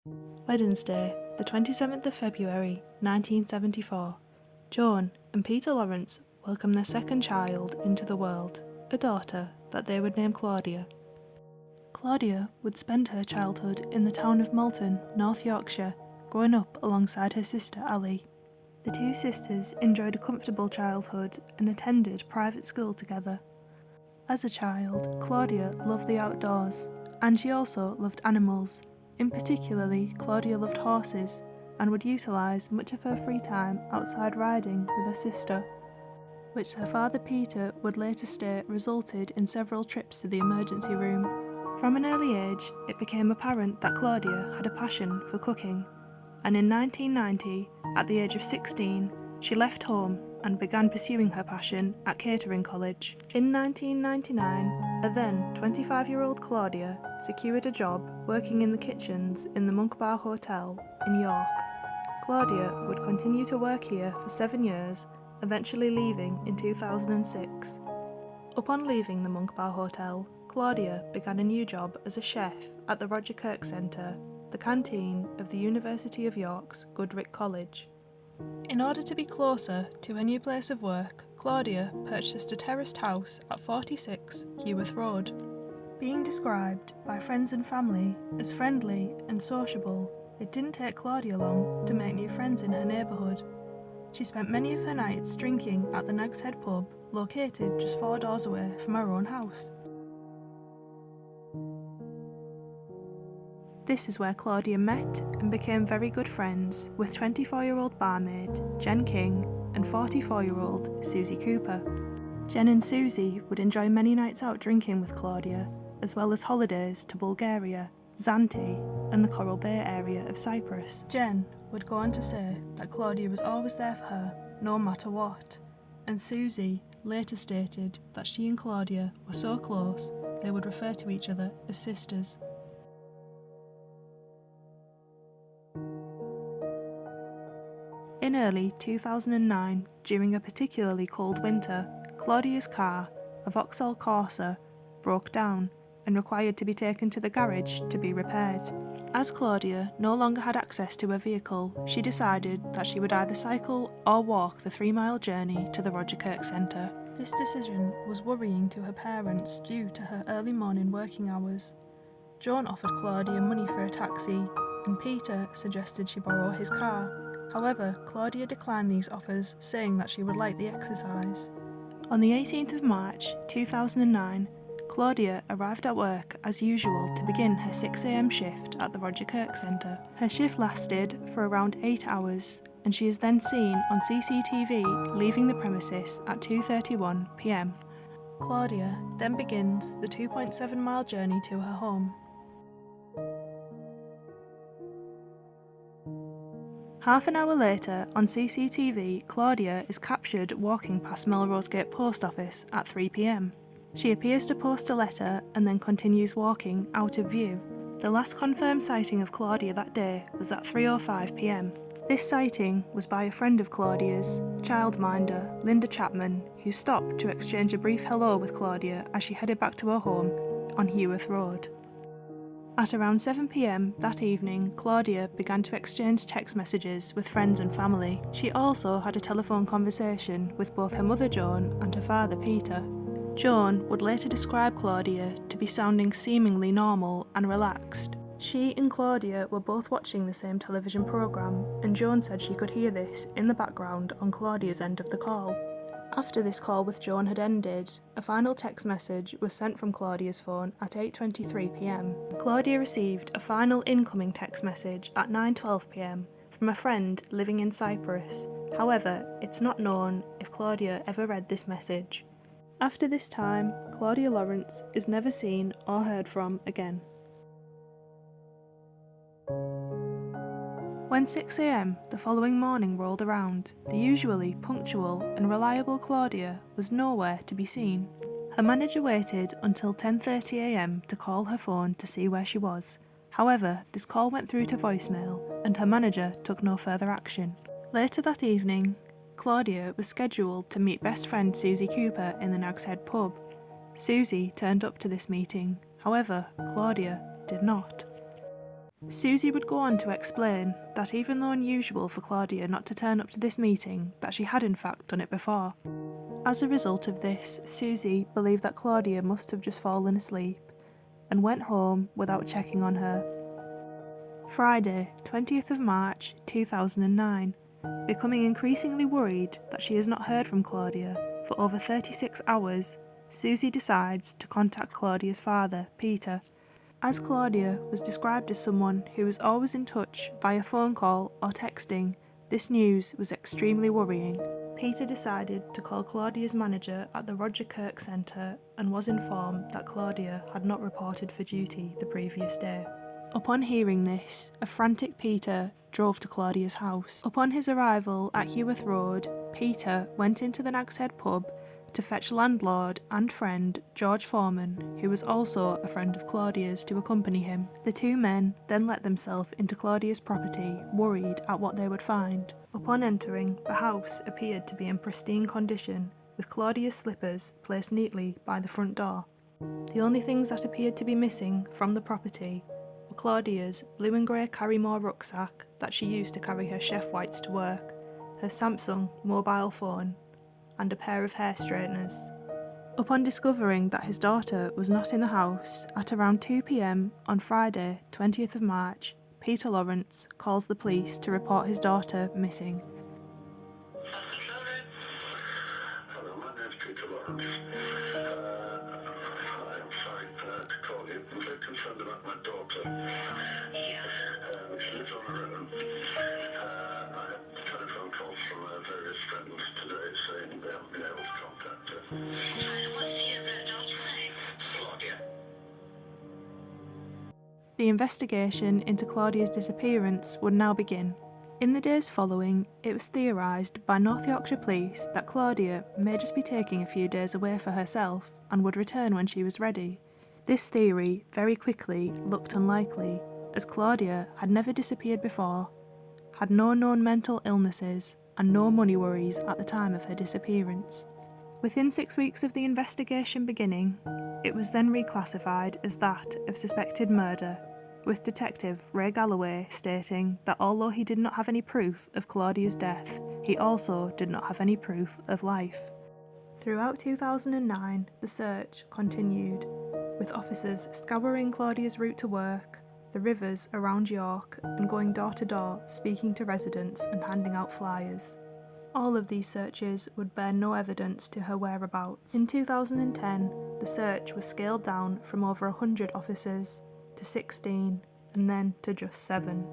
Wednesday, the 27th of February, 1974. Joan and Peter Lawrence welcomed their second child into the world, a daughter that they would name Claudia. Claudia would spend her childhood in the town of Malton, North Yorkshire, growing up alongside her sister Ali. The two sisters enjoyed a comfortable childhood and attended private school together. As a child, Claudia loved the outdoors, and she also loved animals. In particularly, Claudia loved horses and would utilise much of her free time outside riding with her sister, which her father Peter would later state resulted in several trips to the emergency room. From an early age, it became apparent that Claudia had a passion for cooking, and in 1990, at the age of 16, she left home and began pursuing her passion at catering college. In 1999, a then 25-year-old Claudia secured a job working in the kitchens in the Monk Bar Hotel in York. Claudia would continue to work here for 7 years, eventually leaving in 2006. Upon leaving the Monk Bar Hotel, Claudia began a new job as a chef at the Roger Kirk Centre, the canteen of the University of York's Goodrick College. In order to be closer to her new place of work, Claudia purchased a terraced house at 46 Heworth Road. Being described by friends and family as friendly and sociable, it didn't take Claudia long to make new friends in her neighbourhood. She spent many of her nights drinking at the Nag's Head pub, located just 4 doors away from her own house. This is where Claudia met and became very good friends with 24-year-old barmaid Jen King and 44-year-old Susie Cooper. Jen and Susie would enjoy many nights out drinking with Claudia, as well as holidays to Bulgaria, Zante, and the Coral Bay area of Cyprus. Jen would go on to say that Claudia was always there for her, no matter what, and Susie later stated that she and Claudia were so close they would refer to each other as sisters. In early 2009, during a particularly cold winter, Claudia's car, a Vauxhall Corsa, broke down and required to be taken to the garage to be repaired. As Claudia no longer had access to a vehicle, she decided that she would either cycle or walk the 3-mile journey to the Roger Kirk Centre. This decision was worrying to her parents due to her early morning working hours. Joan offered Claudia money for a taxi, and Peter suggested she borrow his car. However, Claudia declined these offers, saying that she would like the exercise. On the 18th of March 2009, Claudia arrived at work as usual to begin her 6 a.m. shift at the Roger Kirk Centre. Her shift lasted for around 8 hours, and she is then seen on CCTV leaving the premises at 2:31 p.m. Claudia then begins the 2.7-mile journey to her home. Half an hour later, on CCTV, Claudia is captured walking past Melrose Gate Post Office at 3 p.m. She appears to post a letter and then continues walking out of view. The last confirmed sighting of Claudia that day was at 3:05 p.m. This sighting was by a friend of Claudia's, childminder Linda Chapman, who stopped to exchange a brief hello with Claudia as she headed back to her home on Heworth Road. At around 7 p.m. that evening, Claudia began to exchange text messages with friends and family. She also had a telephone conversation with both her mother Joan and her father Peter. Joan would later describe Claudia to be sounding seemingly normal and relaxed. She and Claudia were both watching the same television programme, and Joan said she could hear this in the background on Claudia's end of the call. After this call with Joan had ended, a final text message was sent from Claudia's phone at 8:23 p.m. Claudia received a final incoming text message at 9:12 p.m. from a friend living in Cyprus. However, it's not known if Claudia ever read this message. After this time, Claudia Lawrence is never seen or heard from again. When 6 a.m. the following morning rolled around, the usually punctual and reliable Claudia was nowhere to be seen. Her manager waited until 10:30 a.m. to call her phone to see where she was. However, this call went through to voicemail, and her manager took no further action. Later that evening, Claudia was scheduled to meet best friend Susie Cooper in the Nag's Head pub. Susie turned up to this meeting, however, Claudia did not. Susie would go on to explain that even though unusual for Claudia not to turn up to this meeting, that she had in fact done it before. As a result of this, Susie believed that Claudia must have just fallen asleep and went home without checking on her. Friday, 20th of March 2009. Becoming increasingly worried that she has not heard from Claudia for over 36 hours, Susie decides to contact Claudia's father, Peter. As Claudia was described as someone who was always in touch via phone call or texting, this news was extremely worrying. Peter decided to call Claudia's manager at the Roger Kirk Centre and was informed that Claudia had not reported for duty the previous day. Upon hearing this, a frantic Peter drove to Claudia's house. Upon his arrival at Heworth Road, Peter went into the Nag's Head pub to fetch landlord and friend George Foreman, who was also a friend of Claudia's, to accompany him. The two men then let themselves into Claudia's property, worried at what they would find. Upon entering, the house appeared to be in pristine condition, with Claudia's slippers placed neatly by the front door. The only things that appeared to be missing from the property were Claudia's blue and grey Carrymore rucksack that she used to carry her chef whites to work, her Samsung mobile phone, and a pair of hair straighteners. Upon discovering that his daughter was not in the house, at around 2 p.m. on Friday, 20th of March, Peter Lawrence calls the police to report his daughter missing. Hello, my name's Peter Lawrence. I'm sorry to call you. I'm very concerned about my daughter. She lives on her own. I had telephone calls from various friends today saying they haven't been able to contact her. What's your daughter's name? Claudia. The investigation into Claudia's disappearance would now begin. In the days following, it was theorised by North Yorkshire Police that Claudia may just be taking a few days away for herself and would return when she was ready. This theory very quickly looked unlikely, as Claudia had never disappeared before, had no known mental illnesses, and no money worries at the time of her disappearance. Within 6 weeks of the investigation beginning, it was then reclassified as that of suspected murder, with Detective Ray Galloway stating that although he did not have any proof of Claudia's death, he also did not have any proof of life. Throughout 2009, the search continued, with officers scouring Claudia's route to work, the rivers around York, and going door to door speaking to residents and handing out flyers. All of these searches would bear no evidence to her whereabouts. In 2010, the search was scaled down from over 100 officers to 16, and then to just 7.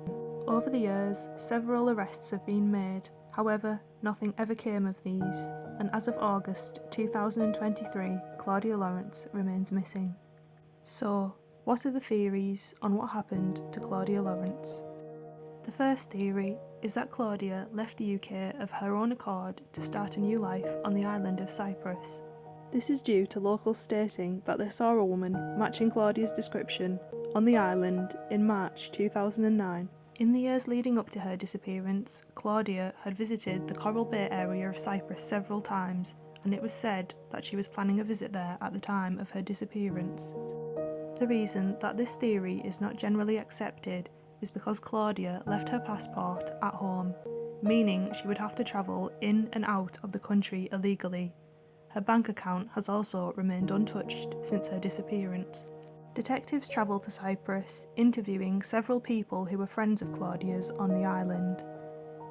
Over the years, several arrests have been made, however, nothing ever came of these, and as of August 2023, Claudia Lawrence remains missing. So, what are the theories on what happened to Claudia Lawrence? The first theory is that Claudia left the UK of her own accord to start a new life on the island of Cyprus. This is due to locals stating that they saw a woman matching Claudia's description on the island in March 2009. In the years leading up to her disappearance, Claudia had visited the Coral Bay area of Cyprus several times, and it was said that she was planning a visit there at the time of her disappearance. The reason that this theory is not generally accepted is because Claudia left her passport at home, meaning she would have to travel in and out of the country illegally. Her bank account has also remained untouched since her disappearance. Detectives travelled to Cyprus, interviewing several people who were friends of Claudia's on the island.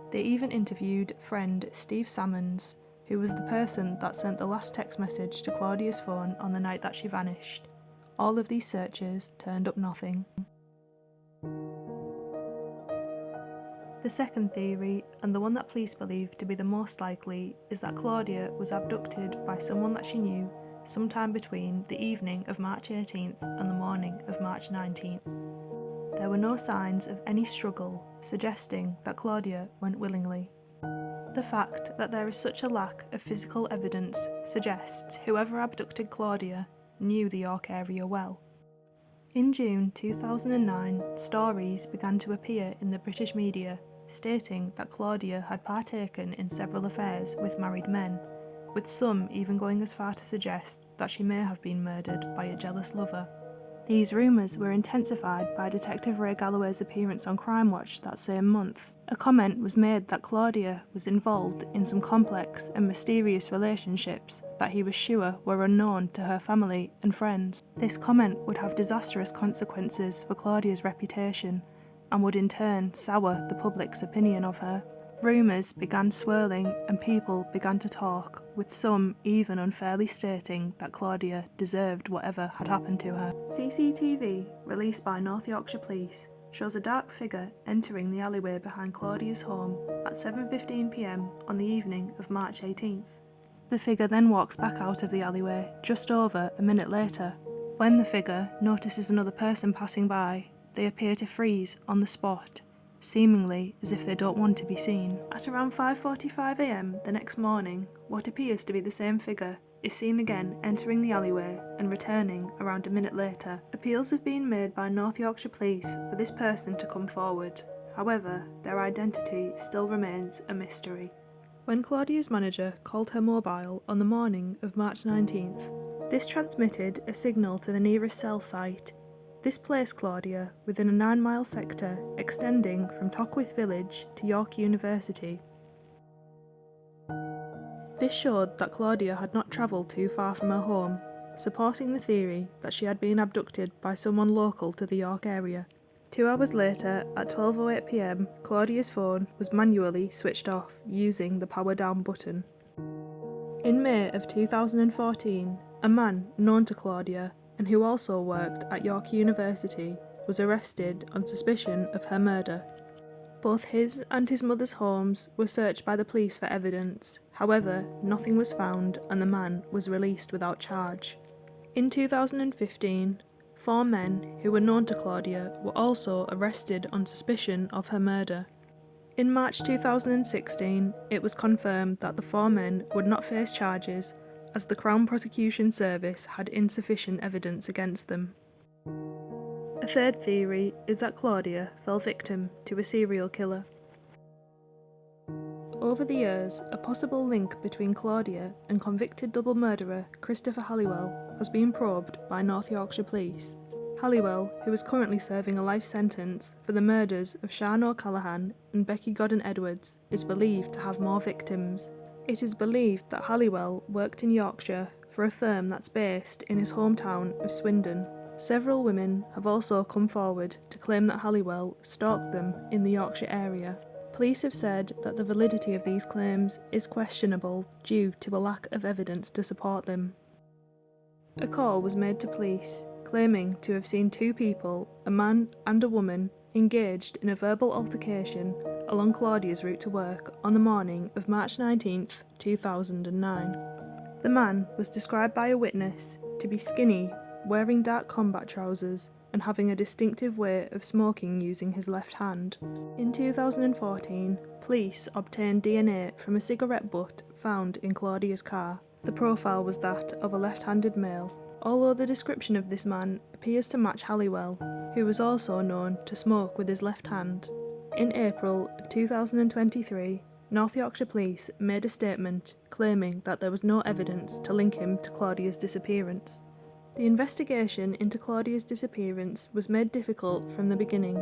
They even interviewed friend Steve Salmons, who was the person that sent the last text message to Claudia's phone on the night that she vanished. All of these searches turned up nothing. The second theory, and the one that police believe to be the most likely, is that Claudia was abducted by someone that she knew sometime between the evening of March 18th and the morning of March 19th. There were no signs of any struggle, suggesting that Claudia went willingly. The fact that there is such a lack of physical evidence suggests whoever abducted Claudia knew the York area well. In June 2009, stories began to appear in the British media stating that Claudia had partaken in several affairs with married men, with some even going as far to suggest that she may have been murdered by a jealous lover. These rumours were intensified by Detective Ray Galloway's appearance on Crime Watch that same month. A comment was made that Claudia was involved in some complex and mysterious relationships that he was sure were unknown to her family and friends. This comment would have disastrous consequences for Claudia's reputation and would in turn sour the public's opinion of her. Rumours began swirling and people began to talk, with some even unfairly stating that Claudia deserved whatever had happened to her. CCTV, released by North Yorkshire Police, shows a dark figure entering the alleyway behind Claudia's home at 7:15 p.m. on the evening of March 18th. The figure then walks back out of the alleyway just over a minute later. When the figure notices another person passing by, they appear to freeze on the spot, seemingly as if they don't want to be seen. At around 5:45 a.m. the next morning, what appears to be the same figure is seen again entering the alleyway and returning around a minute later. Appeals have been made by North Yorkshire Police for this person to come forward. However, their identity still remains a mystery. When Claudia's manager called her mobile on the morning of March 19th, this transmitted a signal to the nearest cell site. This placed Claudia within a 9-mile sector extending from Tockwith Village to York University. This showed that Claudia had not travelled too far from her home, supporting the theory that she had been abducted by someone local to the York area. 2 hours later, at 12:08 p.m, Claudia's phone was manually switched off using the power down button. In May of 2014, a man known to Claudia and who also worked at York University was arrested on suspicion of her murder. Both his and his mother's homes were searched by the police for evidence. However, nothing was found and the man was released without charge. In 2015, 4 men who were known to Claudia were also arrested on suspicion of her murder. In March 2016, it was confirmed that the 4 men would not face charges as the Crown Prosecution Service had insufficient evidence against them. A third theory is that Claudia fell victim to a serial killer. Over the years, a possible link between Claudia and convicted double murderer Christopher Halliwell has been probed by North Yorkshire Police. Halliwell, who is currently serving a life sentence for the murders of Sian O'Callaghan and Becky Godden Edwards, is believed to have more victims. It is believed that Halliwell worked in Yorkshire for a firm that's based in his hometown of Swindon. Several women have also come forward to claim that Halliwell stalked them in the Yorkshire area. Police have said that the validity of these claims is questionable due to a lack of evidence to support them. A call was made to police, claiming to have seen 2 people, a man and a woman, engaged in a verbal altercation along Claudia's route to work on the morning of March 19th, 2009. The man was described by a witness to be skinny, wearing dark combat trousers, and having a distinctive way of smoking using his left hand. In 2014, police obtained DNA from a cigarette butt found in Claudia's car. The profile was that of a left-handed male, although the description of this man appears to match Halliwell, who was also known to smoke with his left hand. In April of 2023, North Yorkshire Police made a statement claiming that there was no evidence to link him to Claudia's disappearance. The investigation into Claudia's disappearance was made difficult from the beginning,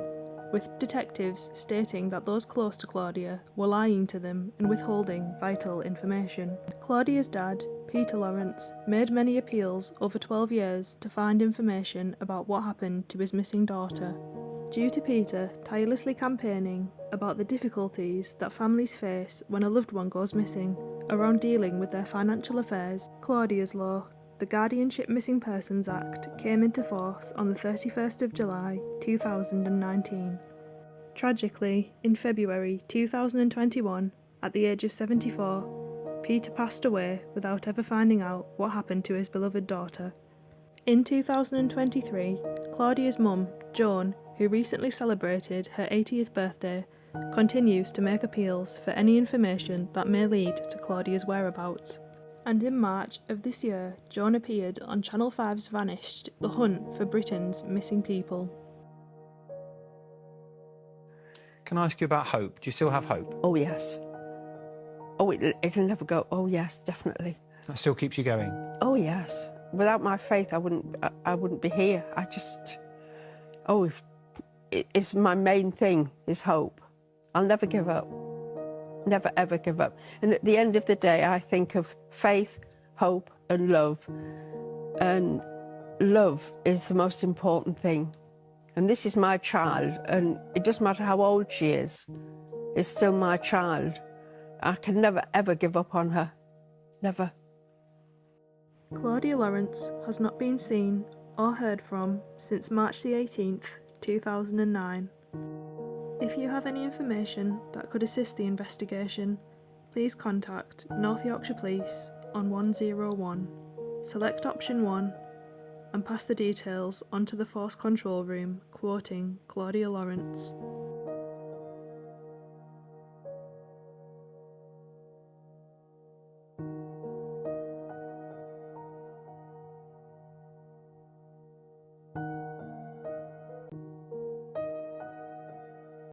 with detectives stating that those close to Claudia were lying to them and withholding vital information. Claudia's dad, Peter Lawrence, made many appeals over 12 years to find information about what happened to his missing daughter. Due to Peter tirelessly campaigning about the difficulties that families face when a loved one goes missing around dealing with their financial affairs, Claudia's Law, the Guardianship Missing Persons Act, came into force on the 31st of July 2019. Tragically, in February 2021, at the age of 74, Peter passed away without ever finding out what happened to his beloved daughter. In 2023, Claudia's mum, Joan, who recently celebrated her 80th birthday, continues to make appeals for any information that may lead to Claudia's whereabouts. And in March of this year, Joan appeared on Channel 5's Vanished, the hunt for Britain's missing people. Can I ask you about hope? Do you still have hope? Oh, yes. Oh, it'll never go. Oh, yes, definitely. That still keeps you going? Oh, yes. without my faith, I wouldn't be here. It's my main thing is hope. I'll never give up. Never, ever give up. And at the end of the day, I think of faith, hope, and love. And love is the most important thing. And this is my child, and it doesn't matter how old she is, it's still my child. I can never, ever give up on her. Never. Claudia Lawrence has not been seen or heard from since March the 18th, 2009. If you have any information that could assist the investigation, please contact North Yorkshire Police on 101. Select option 1 and pass the details onto the Force Control Room, quoting Claudia Lawrence.